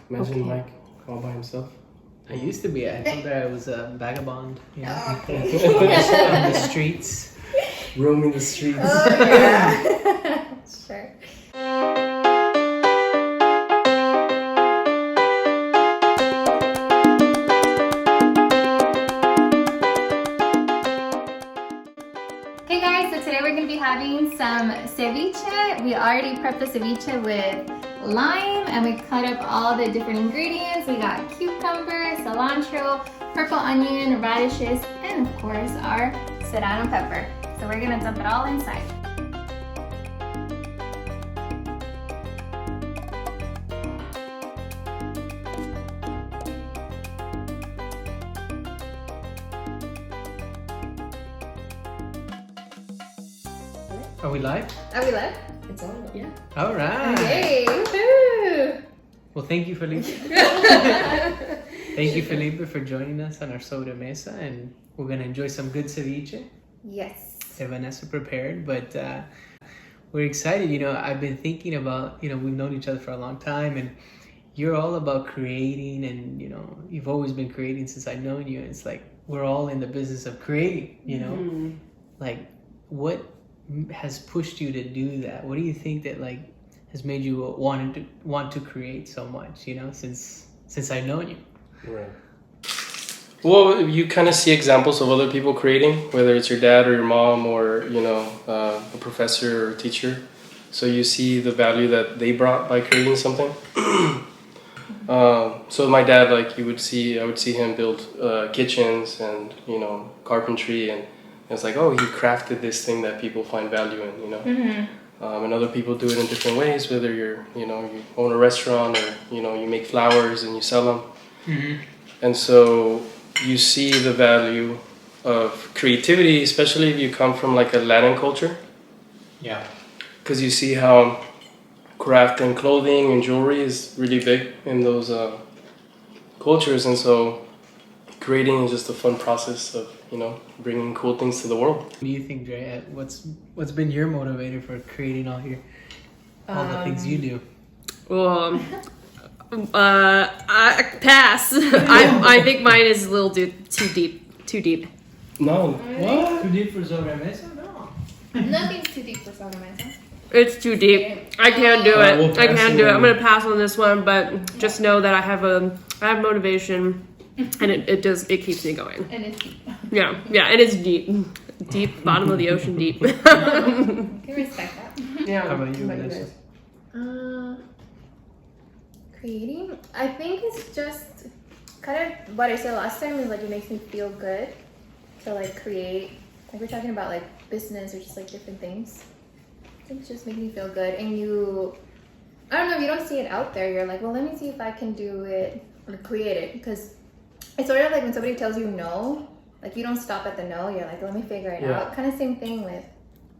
Imagine Mike all by himself. I used to be. I told her I was a vagabond. You know, on the streets. Roaming the streets. Oh, yeah. Sure. Hey guys, so today we're going to be having some ceviche. We already prepped the ceviche with lime and we cut up all the different ingredients. We got cucumber, cilantro, purple onion, radishes, and of course our serrano pepper. So we're going to dump it all inside. Are we live? Are we live? It's on. Yeah. All right. Yay! Woohoo! Well, thank you, Felipe. Thank you, Felipe, for joining us on our sobreMESA, and we're gonna enjoy some good ceviche Yes. that Vanessa prepared. But we're excited. You know, I've been thinking about. You know, we've known each other for a long time, and you're all about creating, and you know, you've always been creating since I've known you. And it's like we're all in the business of creating. You know, like what has pushed you to do that? What do you think that like has made you want to create so much, you know, since I've known you? Right. Well, you kind of see examples of other people creating, whether it's your dad or your mom or, you know, a professor or a teacher. So you see the value that they brought by creating something. So my dad, like I would see him build kitchens and, you know, carpentry, and it's like, oh, he crafted this thing that people find value in, you know. And other people do it in different ways, whether you own a restaurant or, you know, you make flowers and you sell them. And so you see the value of creativity, especially if you come from like a Latin culture. Yeah. Because you see how craft and clothing and jewelry is really big in those cultures. And so creating is just a fun process of, you know, bringing cool things to the world. What do you think, Dre? What's been your motivator for creating all the things you do? Well, I pass. I think mine is a little too deep. No. What? Too deep for sobreMESA? No. Nothing's too deep for sobreMESA. It's too deep. I can't do it. We'll I can't do it. on I'm gonna pass on this one, but just know that I have motivation, and it keeps me going. And it's deep. Yeah, and it's deep, bottom of the ocean, deep. Can respect that. Yeah. How about you, How about you Vanessa? guys? Creating, I think it's just kind of what I said last time, is like it makes me feel good to like create. Like we're talking about like business or just like different things. I think it's just making me feel good, and I don't know, if you don't see it out there, you're like, well, let me see if I can do it or create it, because it's sort of like when somebody tells you no, like you don't stop at the no, you're like, let me figure it out. Kind of same thing with,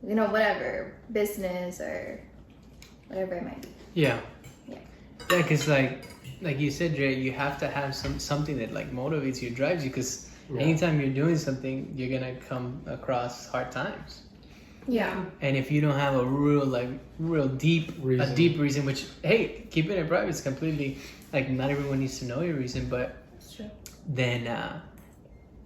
you know, whatever, business or whatever it might be. Yeah. Yeah. Yeah, because like you said, Dre, you have to have something that like motivates you, drives you, because anytime you're doing something, you're gonna come across hard times. Yeah. And if you don't have a real deep reason, which, hey, keeping it private is completely, like, not everyone needs to know your reason, but then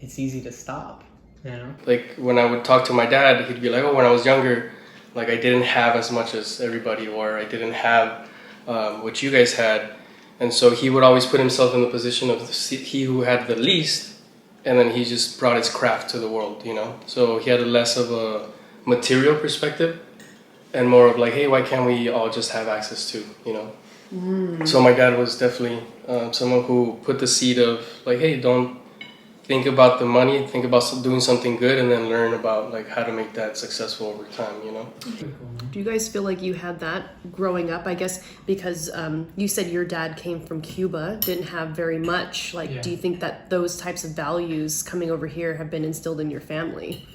it's easy to stop, you know? Like when I would talk to my dad, he'd be like, oh, when I was younger, like I didn't have as much as everybody, or I didn't have what you guys had. And so he would always put himself in the position of he who had the least, and then he just brought his craft to the world, you know? So he had less of a material perspective and more of like, hey, why can't we all just have access to, you know? So my dad was definitely someone who put the seed of like, hey, don't think about the money, think about doing something good, and then learn about like how to make that successful over time, you know? Do you guys feel like you had that growing up? I guess because you said your dad came from Cuba, didn't have very much. Like, do you think that those types of values coming over here have been instilled in your family?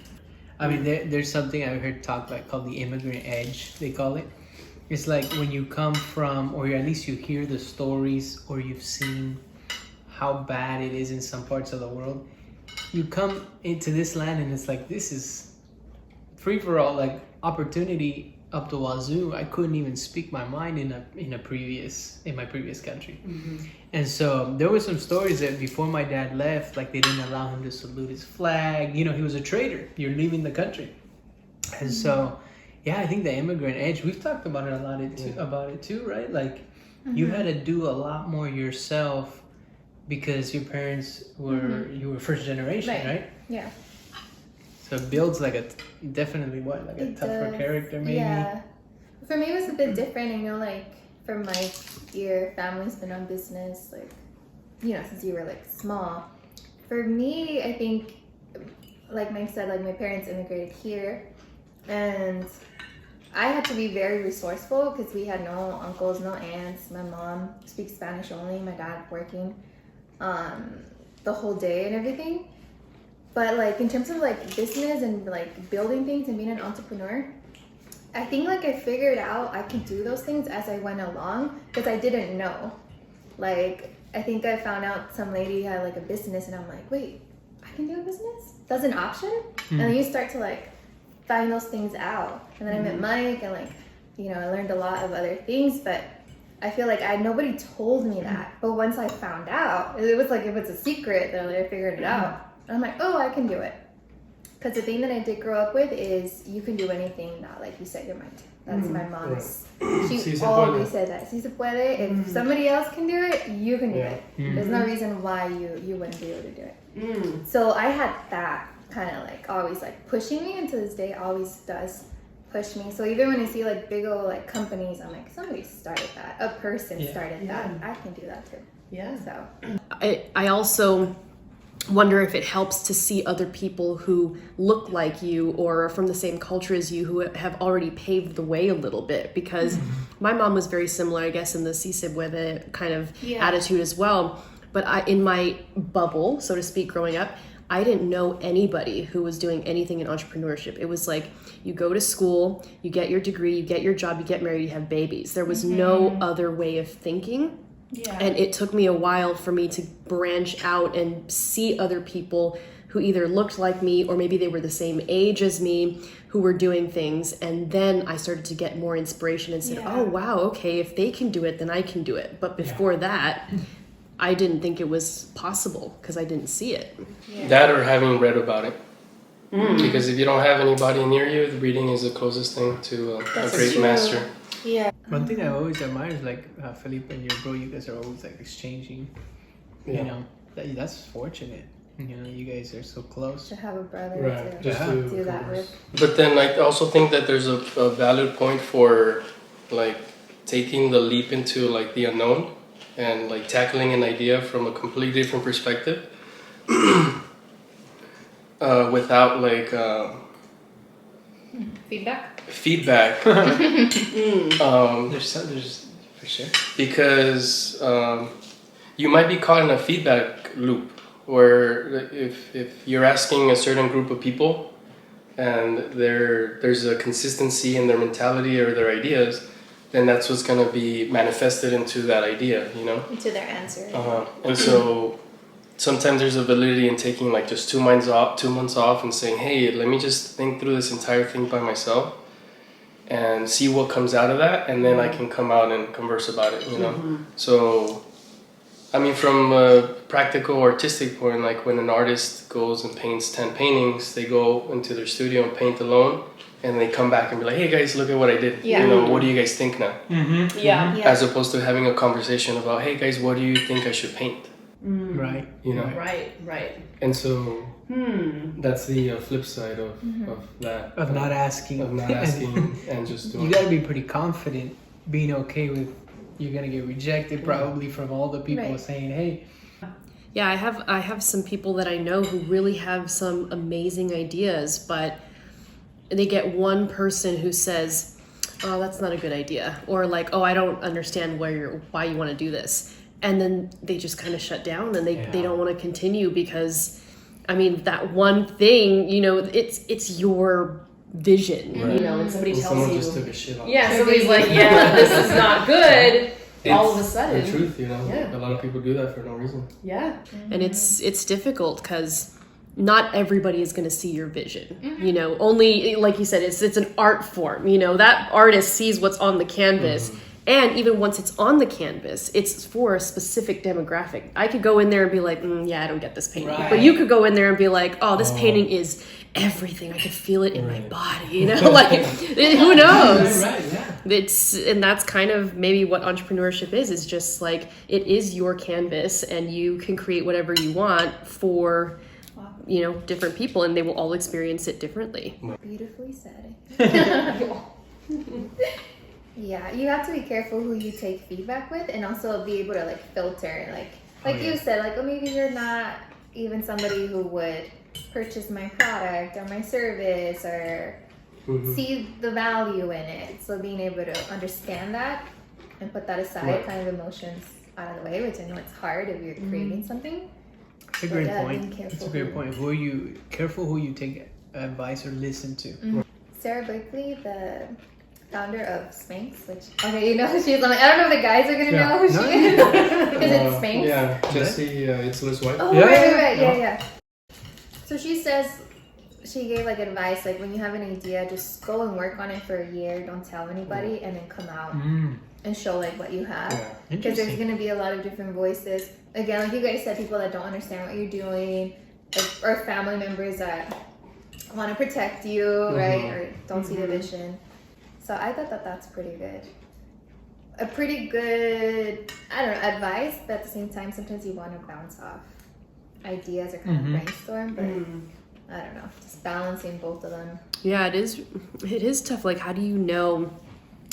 I mean, there's something I've heard talked about called the immigrant edge, they call it. It's like when you come from, or at least you hear the stories, or you've seen how bad it is in some parts of the world. You come into this land and it's like, this is free for all, like opportunity up the wazoo. I couldn't even speak my mind in my previous country. And so there were some stories that before my dad left, like they didn't allow him to salute his flag. You know, he was a traitor. You're leaving the country. And so, yeah, I think the immigrant edge, we've talked about it a lot about it too, right? Like you had to do a lot more yourself because your parents were, you were first generation, right? Yeah. So it builds like a tougher character maybe. Yeah. For me, it was a bit different. I know, like, for my your family's been on business, like, you know, since you were like small. For me, I think, like Mike said, like my parents immigrated here, and I had to be very resourceful because we had no uncles, no aunts. My mom speaks Spanish only. My dad working the whole day and everything. But like in terms of like business and like building things and being an entrepreneur, I think like I figured out I could do those things as I went along because I didn't know. Like I think I found out some lady had like a business and I'm like, wait, I can do a business? That's an option? And then you start to like find those things out. And then I met Mike and like, you know, I learned a lot of other things, but I feel like nobody told me that. But once I found out, it was like if it's a secret, then I figured it out. And I'm like, oh, I can do it. Because the thing that I did grow up with is you can do anything that, like you set your mind to. That's my mom's. She always said that. Si se puede. If somebody else can do it, you can do it. There's no reason why you wouldn't be able to do it. So I had that kind of like always like pushing me, and to this day always does push me. So even when I see like big old like companies, I'm like, somebody started that. A person started that. I can do that too. Yeah. So I also wonder if it helps to see other people who look like you or are from the same culture as you who have already paved the way a little bit, because my mom was very similar, I guess, in the si se puede kind of attitude as well. But in my bubble, so to speak, growing up, I didn't know anybody who was doing anything in entrepreneurship. It was like you go to school, you get your degree, you get your job, you get married, you have babies. There was no other way of thinking. Yeah. And it took me a while for me to branch out and see other people who either looked like me or maybe they were the same age as me who were doing things. And then I started to get more inspiration and said, oh, wow, okay, if they can do it, then I can do it. But before that, I didn't think it was possible because I didn't see it. Yeah. That or having read about it. Because if you don't have anybody near you, the reading is the closest thing to a great master. Yeah. One thing I always admire is like Felipe and your bro, you guys are always like exchanging. You know, that's fortunate. You know, you guys are so close. To have a brother to do that with. But then I also think that there's a valid point for like taking the leap into like the unknown and like tackling an idea from a completely different perspective without like feedback. There's for sure. Because you might be caught in a feedback loop where if you're asking a certain group of people and there's a consistency in their mentality or their ideas, then that's what's going to be manifested into that idea, you know? Into their answer. And so sometimes there's a validity in taking like just 2 months off and saying, hey, let me just think through this entire thing by myself and see what comes out of that, and then I can come out and converse about it, you know? So, I mean, from a practical artistic point, like when an artist goes and paints 10 paintings, they go into their studio and paint alone, and they come back and be like, hey guys, look at what I did. You know, what do you guys think now? As opposed to having a conversation about, hey guys, what do you think I should paint? Right. You know? Right. And so that's the flip side of that. Of not asking. And just doing you got to be pretty confident being okay with you're going to get rejected probably from all the people saying, hey. Yeah, I have some people that I know who really have some amazing ideas, but they get one person who says, oh, that's not a good idea. Or like, oh, I don't understand why you want to do this. And then they just kind of shut down and they don't want to continue because, I mean, that one thing, you know, it's your vision, you know, and somebody tells someone you. Just took a shit off. Yeah, somebody's like, yeah, this is not good. All of a sudden. The truth, you know, a lot of people do that for no reason. Yeah, and it's difficult because not everybody is going to see your vision. You know, only, like you said, it's an art form. You know, that artist sees what's on the canvas. And even once it's on the canvas, it's for a specific demographic. I could go in there and be like, yeah, I don't get this painting. Right. But you could go in there and be like, oh, this painting is everything. I could feel it in my body, you know? Like, who knows? And that's kind of maybe what entrepreneurship is just like, it is your canvas, and you can create whatever you want for, you know, different people, and they will all experience it differently. Beautifully said. Yeah, you have to be careful who you take feedback with, and also be able to like filter, like you said, like, oh, maybe you're not even somebody who would purchase my product or my service or see the value in it. So being able to understand that and put that aside, kind of emotions out of the way, which I know it's hard if you're creating something. It's a great point. It's a great point. Careful who you take advice or listen to. Sarah Blakely, the founder of Spanx, which, okay, you know who she is. I'm like, I don't know if the guys are going to know who she is. Because it's Spanx. Yeah, Jesse, it's Liz White. Oh, right, yeah. So she says, she gave like advice, like when you have an idea, just go and work on it for a year, don't tell anybody, and then come out and show like what you have. Because there's going to be a lot of different voices. Again, like you guys said, people that don't understand what you're doing, or family members that want to protect you, right? Or don't see the vision. So I thought that that's pretty good. A pretty good, I don't know, advice, but at the same time, sometimes you want to bounce off ideas or kind of brainstorm, but I don't know, just balancing both of them. Yeah, it is tough. Like, how do you know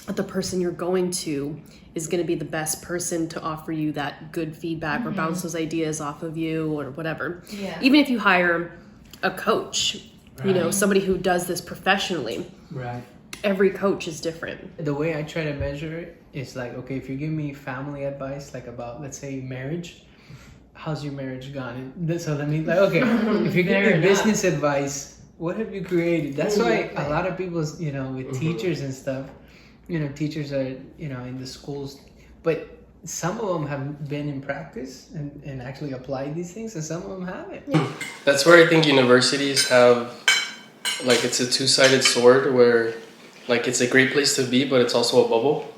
that the person you're going to is going to be the best person to offer you that good feedback or bounce those ideas off of you or whatever? Yeah. Even if you hire a coach, you know, somebody who does this professionally. Right. Every coach is different. The way I try to measure it is like, okay, if you give me family advice, like about, let's say, marriage, how's your marriage gone? And so let me, like, okay, if you give me business advice, what have you created? That's why a lot of people, you know, with teachers and stuff, you know, teachers are, you know, in the schools, but some of them have been in practice and actually applied these things, and some of them haven't. That's where I think universities have, like, it's a two-sided sword where, like, it's a great place to be, but it's also a bubble.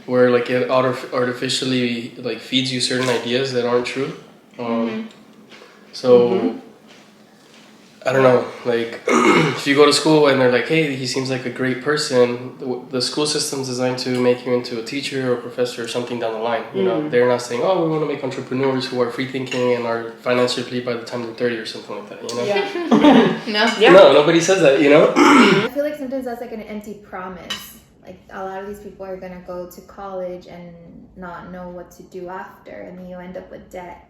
Where, like, it artificially, like, feeds you certain ideas that aren't true. So, I don't know, like, if you go to school and they're like, hey, he seems like a great person, the school system's designed to make you into a teacher or a professor or something down the line. You know, they're not saying, oh, we want to make entrepreneurs who are free-thinking and are financially free by the time they're 30 or something like that, you know? No, nobody says that, you know? I feel like sometimes that's like an empty promise. Like, a lot of these people are going to go to college and not know what to do after, and then you end up with debt.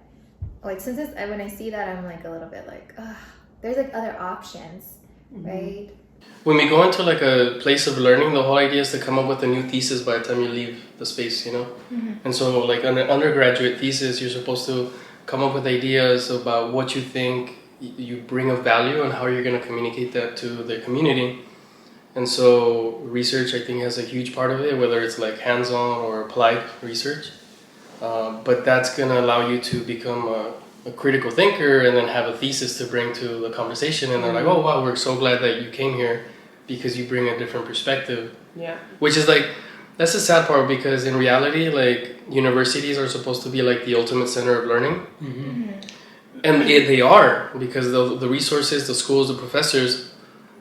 Like, when I see that, I'm like a little bit like, ugh. There's like other options, right? When we go into like a place of learning, the whole idea is to come up with a new thesis by the time you leave the space, you know? And so like on an undergraduate thesis, you're supposed to come up with ideas about what you think you bring of value and how you're going to communicate that to the community. And so research, I think, has a huge part of it, whether it's like hands-on or applied research. But that's going to allow you to become a critical thinker and then have a thesis to bring to the conversation, and they're like, oh wow, we're so glad that you came here because you bring a different perspective. Which is like, that's the sad part, because in reality, like, universities are supposed to be like the ultimate center of learning. And they are, because the resources, the schools, the professors,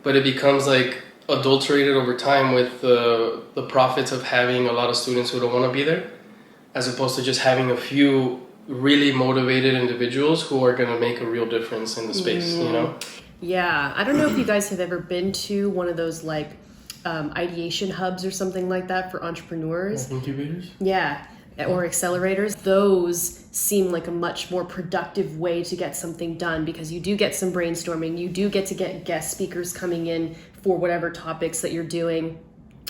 but it becomes like adulterated over time with the profits of having a lot of students who don't want to be there, as opposed to just having a few really motivated individuals who are going to make a real difference in the space, you know? Yeah. I don't know if you guys have ever been to one of those, like, ideation hubs or something like that for entrepreneurs. Like incubators? Yeah. Or accelerators. Those seem like a much more productive way to get something done, because you do get some brainstorming. You do get to get guest speakers coming in for whatever topics that you're doing.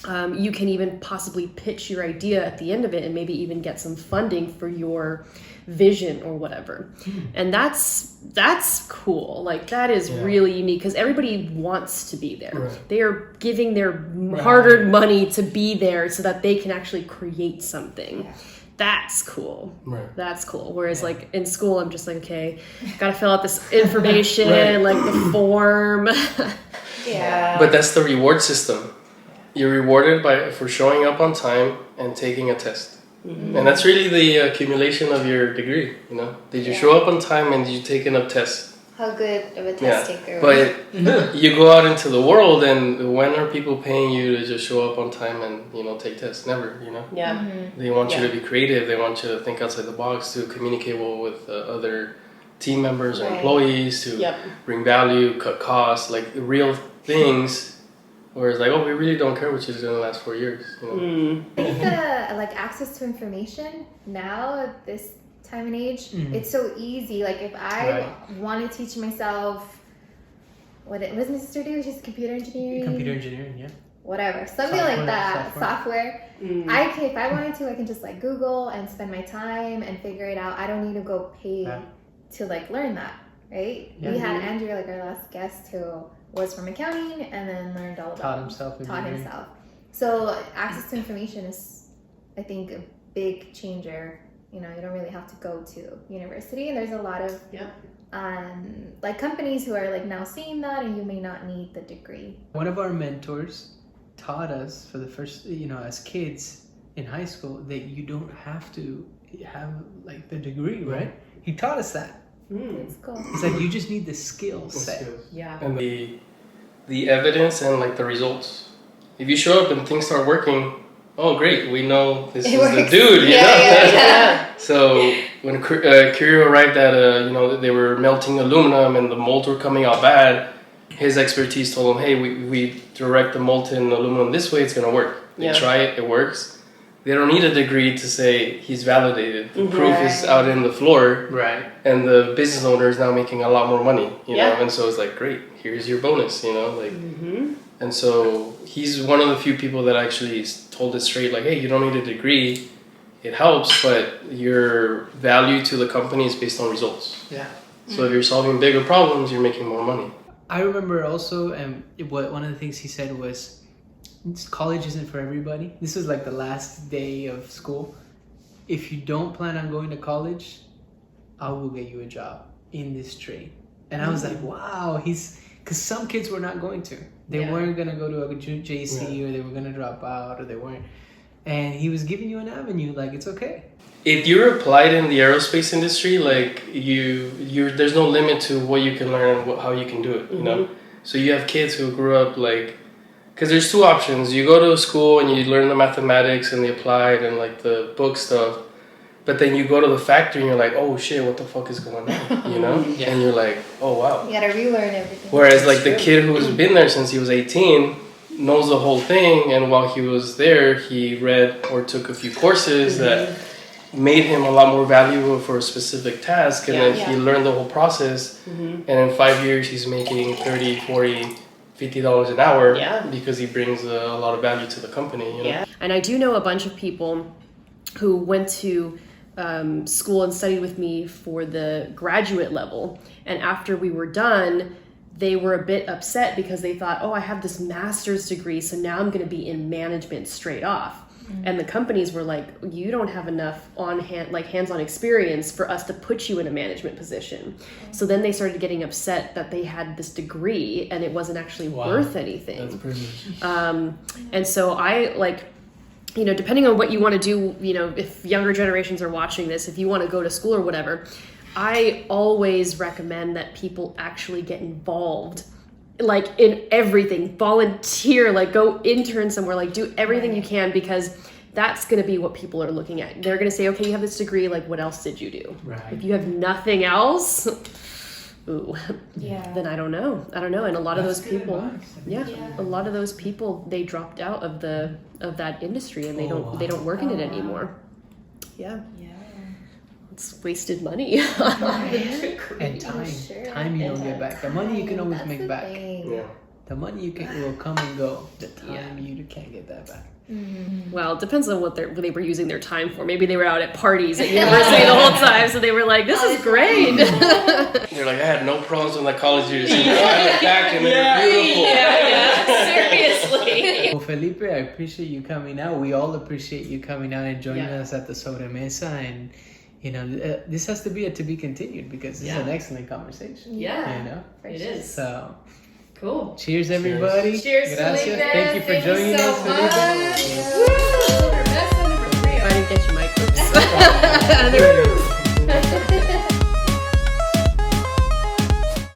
You can even possibly pitch your idea at the end of it and maybe even get some funding for your vision or whatever. And that's cool. Like, that is really unique, because everybody wants to be there. They are giving their hard-earned money to be there so that they can actually create something. That's cool. Right. That's cool. Whereas like in school, I'm just like, okay, gotta fill out this information, Right. like the form. Yeah. But that's the reward system. You're rewarded for showing up on time and taking a test. Mm-hmm. And that's really the accumulation of your degree, you know? Did you show up on time and did you take enough tests? How good of a test taker. But you go out into the world and when are people paying you to just show up on time and, you know, take tests? Never, you know? Yeah. They want you to be creative. They want you to think outside the box, to communicate well with other team members or Right. employees, to bring value, cut costs, like real things. Whereas like, oh, we really don't care what you did in the last 4 years. You know? I think the like access to information now at this time and age, it's so easy. Like if I want to teach myself what was my sister do? She's computer engineering. Computer engineering, yeah. Whatever, something like that. Software. If I wanted to, I can just like Google and spend my time and figure it out. I don't need to go pay to like learn that, right? Yeah. We had Andrew, like our last guest, who was from accounting and then learned all about taught himself. So access to information is, I think, a big changer. You know, you don't really have to go to university, and there's a lot of like companies who are like now seeing that, and you may not need the degree. One of our mentors taught us for the first, you know, as kids in high school, that you don't have to have like the degree, right? He taught us that. It's cool. It's like you just need the skill set. Yeah. And the evidence and like the results. If you show up and things start working, oh great, we know this is the dude, you know? Yeah. So when Curio arrived at, you know, they were melting aluminum and the molds were coming out bad, his expertise told him, hey, we direct the molten aluminum this way, it's going to work. They try it, it works. They don't need a degree to say he's validated. The proof is out in the floor. Right. And the business owner is now making a lot more money, you know? And so it's like, great, here's your bonus, you know? Like, and so he's one of the few people that actually told it straight, like, hey, you don't need a degree. It helps, but your value to the company is based on results. Yeah. So if you're solving bigger problems, you're making more money. I remember also, one of the things he said was, college isn't for everybody. This was like the last day of school. If you don't plan on going to college, I will get you a job in this trade. And I was like, wow, because some kids were not going to. They weren't going to go to a JC or they were going to drop out or they weren't. And he was giving you an avenue, like, it's okay. If you're applied in the aerospace industry, like there's no limit to what you can learn and how you can do it, you know? So you have kids who grew up like, because there's two options. You go to a school and you learn the mathematics and the applied and like the book stuff, but then you go to the factory and you're like, oh shit, what the fuck is going on, you know? And you're like, oh wow. You gotta relearn everything. Whereas like the kid who's been there since he was 18 knows the whole thing, and while he was there, he read or took a few courses that made him a lot more valuable for a specific task, and then he learned the whole process, and in 5 years he's making $30, $40, $50 an hour because he brings a lot of value to the company, you know? And I do know a bunch of people who went to school and studied with me for the graduate level, and after we were done, they were a bit upset because they thought, oh, I have this master's degree, so now I'm going to be in management straight off. And the companies were like, you don't have enough hands-on experience for us to put you in a management position. So then they started getting upset that they had this degree and it wasn't actually worth anything. That's privilege. And so I you know, depending on what you want to do, you know, if younger generations are watching this, if you want to go to school or whatever, I always recommend that people actually get involved, like in everything, volunteer, like go intern somewhere, like do everything you can, because that's going to be what people are looking at. They're going to say, okay, you have this degree, like what else did you do? Right. If you have nothing else, then I don't know. And a lot of those people, a lot of those people, they dropped out of that industry and they don't work in it anymore. Yeah. It's wasted money. And time you don't get back. The money you can always make back. Yeah. The money will come and go. The time you can't get that back. Well, it depends on what they were using their time for. Maybe they were out at parties at university the whole time, so they were like, "This is great." They're like, I had no problems with my college years. I look back and they're beautiful. Seriously. Well, Felipe, I appreciate you coming out. We all appreciate you coming out and joining us at the sobreMESA. And, you know, this has to be continued because this is an excellent conversation. Yeah, you know? it is. So, cool. cheers, everybody. Cheers, Gracias. Felipe. Thank you for joining us, Felipe. I didn't get your mic. Oops.